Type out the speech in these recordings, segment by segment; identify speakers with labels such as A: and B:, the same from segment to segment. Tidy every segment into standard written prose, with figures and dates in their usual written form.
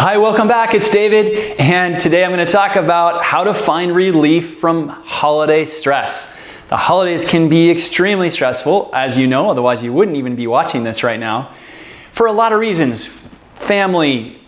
A: Hi, welcome back. It's David, and today I'm going to talk about how to find relief from holiday stress. The holidays can be extremely stressful, as you know, otherwise you wouldn't even be watching this right now, for a lot of reasons. Family,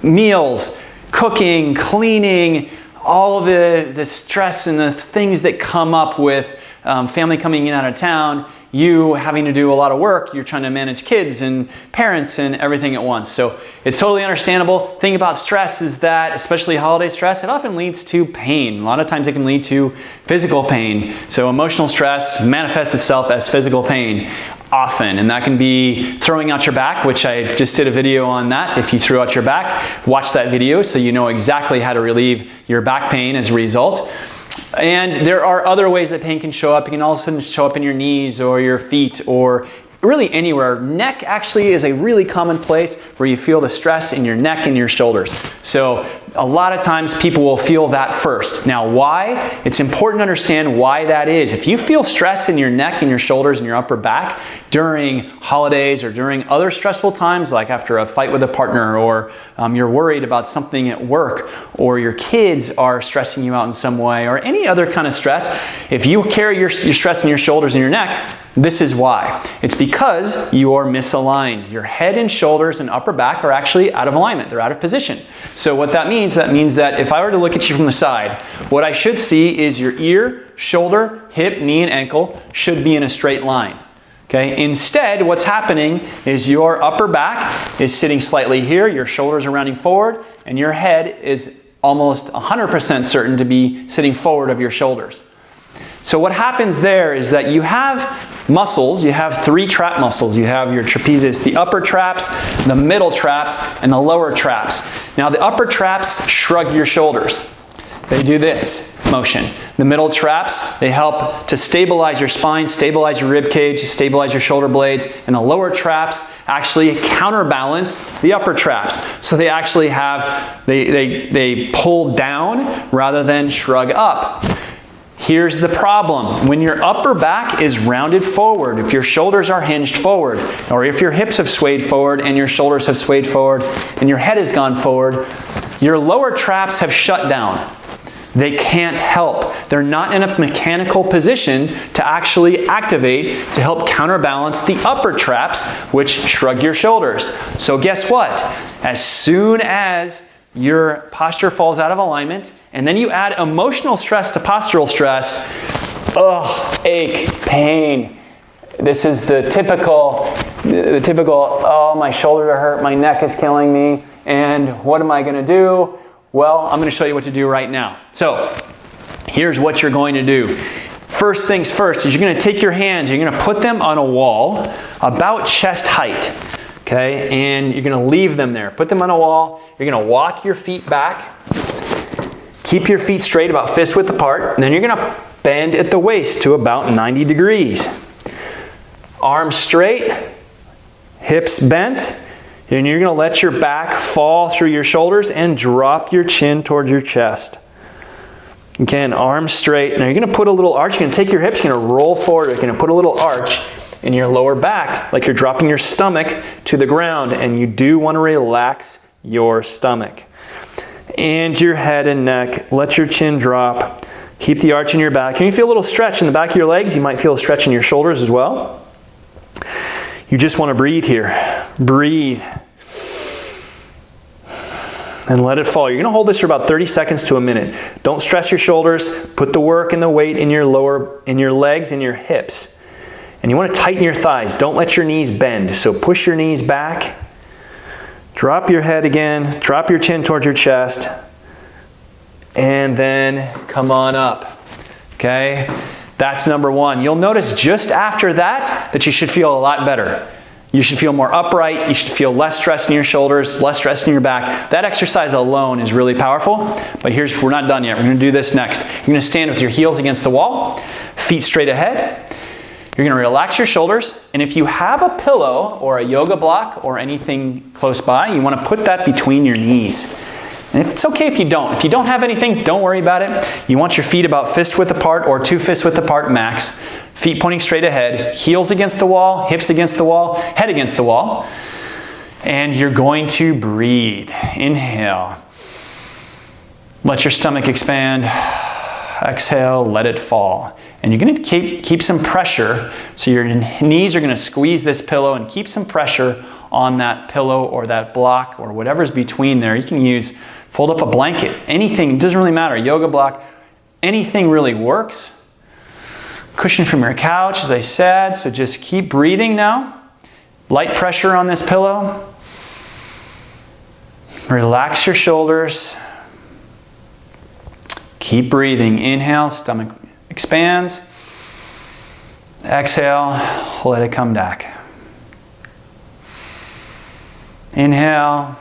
A: meals, cooking, cleaning, all of the stress and the things that come up with family coming in out of town, you having to do a lot of work, you're trying to manage kids and parents and everything at once. So it's totally understandable. Thing about stress is that, especially holiday stress, it often leads to pain. A lot of times it can lead to physical pain. So emotional stress manifests itself as physical pain often, and that can be throwing out your back, which I just did a video on that. If you threw out your back, watch that video so you know exactly how to relieve your back pain as a result. And there are other ways that pain can show up. It can also show up in your knees or your feet or really anywhere. Neck actually is a really common place where you feel the stress in your neck and your shoulders. So a lot of times people will feel that first. Now why? It's important to understand why that is. If you feel stress in your neck and your shoulders and your upper back during holidays or during other stressful times, like after a fight with a partner, or you're worried about something at work, or your kids are stressing you out in some way, or any other kind of stress, if you carry your stress in your shoulders and your neck, this is why. It's because you are misaligned. Your head and shoulders and upper back are actually out of alignment. They're out of position. So what that means that if I were to look at you from the side, what I should see is your ear, shoulder, hip, knee, and ankle should be in a straight line. Okay? Instead, what's happening is your upper back is sitting slightly here, your shoulders are rounding forward, and your head is almost 100% certain to be sitting forward of your shoulders. So what happens there is that you have muscles, you have three trap muscles. You have your trapezius, the upper traps, the middle traps, and the lower traps. Now the upper traps shrug your shoulders. They do this motion. The middle traps, they help to stabilize your spine, stabilize your rib cage, stabilize your shoulder blades, and the lower traps actually counterbalance the upper traps. So they actually have, they pull down rather than shrug up. Here's the problem. When your upper back is rounded forward, if your shoulders are hinged forward, or if your hips have swayed forward and your shoulders have swayed forward and your head has gone forward, your lower traps have shut down. They can't help. They're not in a mechanical position to actually activate to help counterbalance the upper traps, which shrug your shoulders. So guess what? As soon as your posture falls out of alignment, and then you add emotional stress to postural stress, ache, pain. This is the typical, oh, my shoulders are hurt, my neck is killing me, and what am I going to do? Well, I'm going to show you what to do right now. So, here's what you're going to do. First things first is you're going to take your hands, you're going to put them on a wall about chest height. Okay, and you're going to leave them there. Put them on a wall. You're going to walk your feet back. Keep your feet straight, about fist width apart. And then you're going to bend at the waist to about 90 degrees. Arms straight, hips bent. And you're going to let your back fall through your shoulders and drop your chin towards your chest. Again, arms straight. Now you're going to put a little arch. You're going to take your hips, you're going to roll forward. You're going to put a little arch in your lower back, like you're dropping your stomach to the ground, and you do want to relax your stomach. And your head and neck, let your chin drop. Keep the arch in your back. Can you feel a little stretch in the back of your legs? You might feel a stretch in your shoulders as well. You just want to breathe here. Breathe. And let it fall. You're going to hold this for about 30 seconds to a minute. Don't stress your shoulders. Put the work and the weight in your legs and your hips. And you want to tighten your thighs. Don't let your knees bend. So push your knees back. Drop your head again. Drop your chin towards your chest. And then come on up. Okay? That's number one. You'll notice just after that you should feel a lot better. You should feel more upright. You should feel less stress in your shoulders, less stress in your back. That exercise alone is really powerful. But we're not done yet. We're going to do this next. You're going to stand with your heels against the wall, feet straight ahead. You're going to relax your shoulders, and if you have a pillow or a yoga block or anything close by, you want to put that between your knees. And it's okay if you don't. If you don't have anything, don't worry about it. You want your feet about fist width apart or 2 fist width apart max. Feet pointing straight ahead, heels against the wall, hips against the wall, head against the wall. And you're going to breathe. Inhale. Let your stomach expand. Exhale, let it fall. And you're going to keep some pressure. So your knees are going to squeeze this pillow and keep some pressure on that pillow or that block or whatever's between there. You can fold up a blanket, anything, it doesn't really matter, yoga block, anything really works. Cushion from your couch, as I said, so just keep breathing now. Light pressure on this pillow. Relax your shoulders. Keep breathing. Inhale, stomach expands. Exhale, let it come back. Inhale,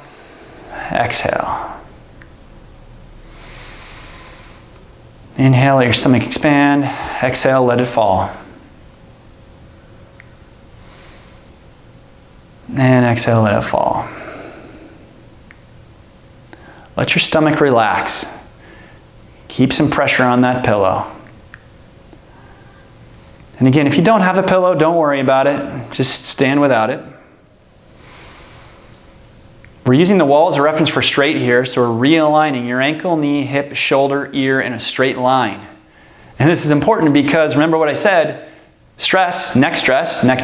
A: exhale. Inhale, let your stomach expand. Exhale, let it fall. And exhale, let it fall. Let your stomach relax. Keep some pressure on that pillow. And again, if you don't have a pillow, don't worry about it. Just stand without it. We're using the wall as a reference for straight here, so we're realigning your ankle, knee, hip, shoulder, ear in a straight line. And this is important because remember what I said, stress, neck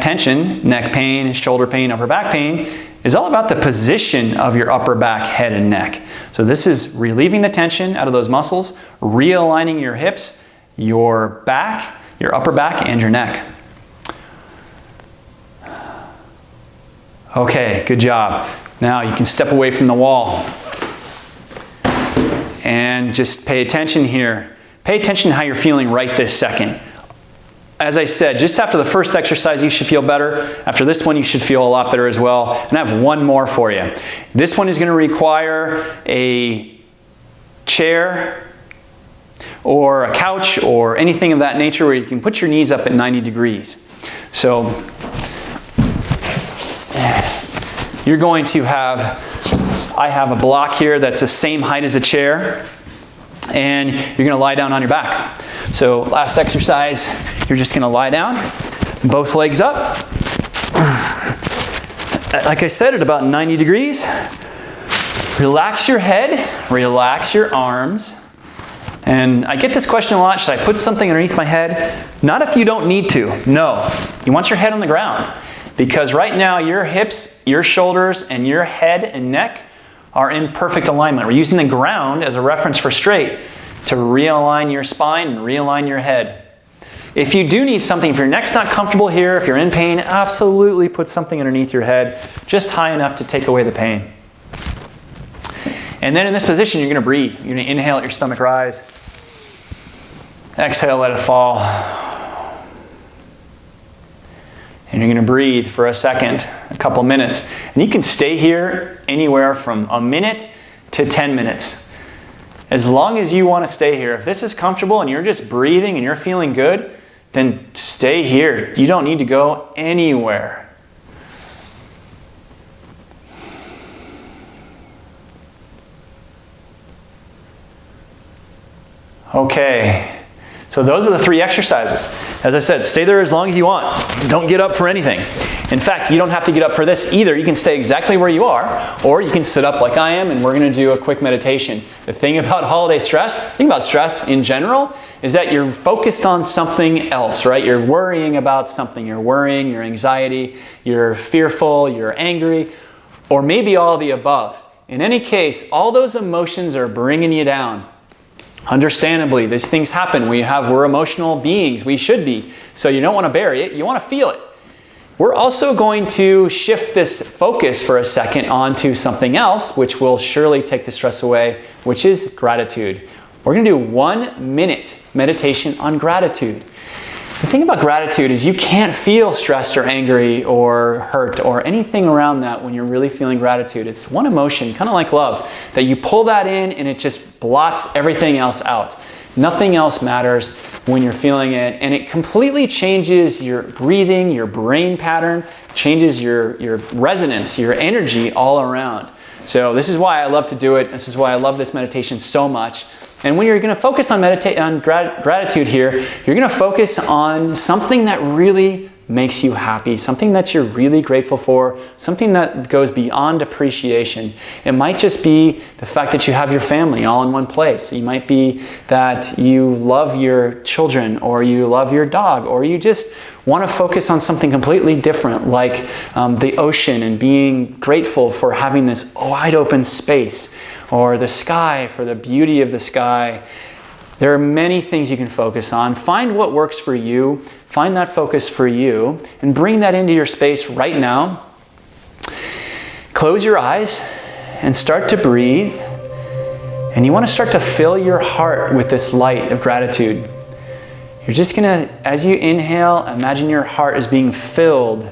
A: tension, neck pain, shoulder pain, upper back pain, is all about the position of your upper back, head, and neck. So this is relieving the tension out of those muscles, realigning your hips, your back, your upper back, and your neck. Okay, good job. Now you can step away from the wall and just pay attention here. Pay attention to how you're feeling right this second. As I said, just after the first exercise, you should feel better. After this one, you should feel a lot better as well. And I have one more for you. This one is going to require a chair or a couch or anything of that nature where you can put your knees up at 90 degrees. So you're going to I have a block here that's the same height as a chair, and you're going to lie down on your back. So last exercise, you're just going to lie down, both legs up. Like I said, at about 90 degrees. Relax your head, relax your arms. And I get this question a lot, should I put something underneath my head? Not if you don't need to, no. You want your head on the ground. Because right now, your hips, your shoulders, and your head and neck are in perfect alignment. We're using the ground as a reference for straight to realign your spine and realign your head. If you do need something, if your neck's not comfortable here, if you're in pain, absolutely put something underneath your head, just high enough to take away the pain. And then in this position, you're going to breathe. You're going to inhale, let your stomach rise. Exhale, let it fall. And you're going to breathe for a second, a couple minutes. And you can stay here anywhere from a minute to 10 minutes. As long as you want to stay here. If this is comfortable and you're just breathing and you're feeling good, then stay here. You don't need to go anywhere. Okay. So those are the 3 exercises. As I said, stay there as long as you want. Don't get up for anything. In fact, you don't have to get up for this either. You can stay exactly where you are, or you can sit up like I am, and we're going to do a quick meditation. The thing about holiday stress, the thing about stress in general, is that you're focused on something else, right? You're worrying about something. You're worrying, you're anxiety, you're fearful, you're angry, or maybe all of the above. In any case, all those emotions are bringing you down. Understandably, these things happen. We're emotional beings. We should be. So you don't want to bury it. You want to feel it. We're also going to shift this focus for a second onto something else, which will surely take the stress away, which is gratitude. We're going to do 1 minute meditation on gratitude. The thing about gratitude is you can't feel stressed or angry or hurt or anything around that when you're really feeling gratitude. It's one emotion, kind of like love, that you pull that in and it just blots everything else out. Nothing else matters when you're feeling it, and it completely changes your breathing, your brain pattern, changes your resonance, your energy all around. So this is why I love to do it. This is why I love this meditation so much. And when you're going to focus on gratitude here, you're going to focus on something that really makes you happy, something that you're really grateful for, something that goes beyond appreciation. It might just be the fact that you have your family all in one place. It might be that you love your children, or you love your dog, or you just want to focus on something completely different, like the ocean and being grateful for having this wide open space, or the sky for the beauty of the sky. There are many things you can focus on. Find what works for you. Find that focus for you and bring that into your space right now. Close your eyes and start to breathe. And you want to start to fill your heart with this light of gratitude. You're just going to, as you inhale, imagine your heart is being filled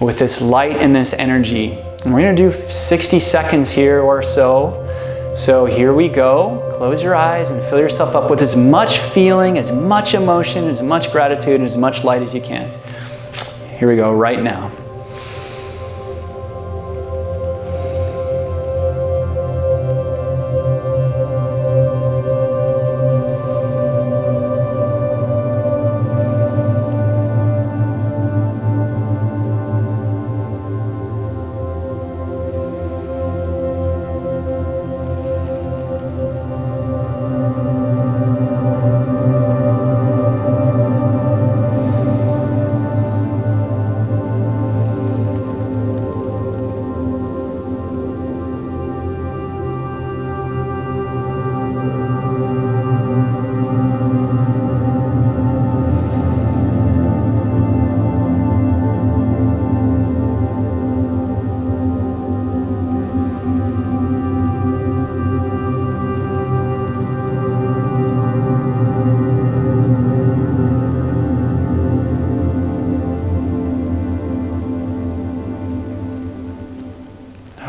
A: with this light and this energy. And we're going to do 60 seconds here or so. So here we go. Close your eyes and fill yourself up with as much feeling, as much emotion, as much gratitude, and as much light as you can. Here we go right now.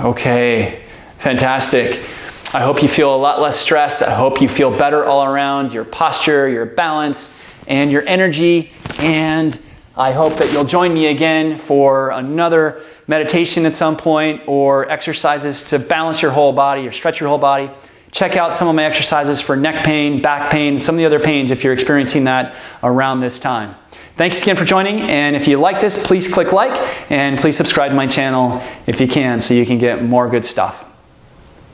A: Okay, fantastic. I hope you feel a lot less stressed. I hope you feel better all around, your posture, your balance, and your energy. And I hope that you'll join me again for another meditation at some point, or exercises to balance your whole body or stretch your whole body. Check out some of my exercises for neck pain, back pain, some of the other pains if you're experiencing that around this time. Thanks again for joining, and if you like this, please click like, and please subscribe to my channel if you can, so you can get more good stuff.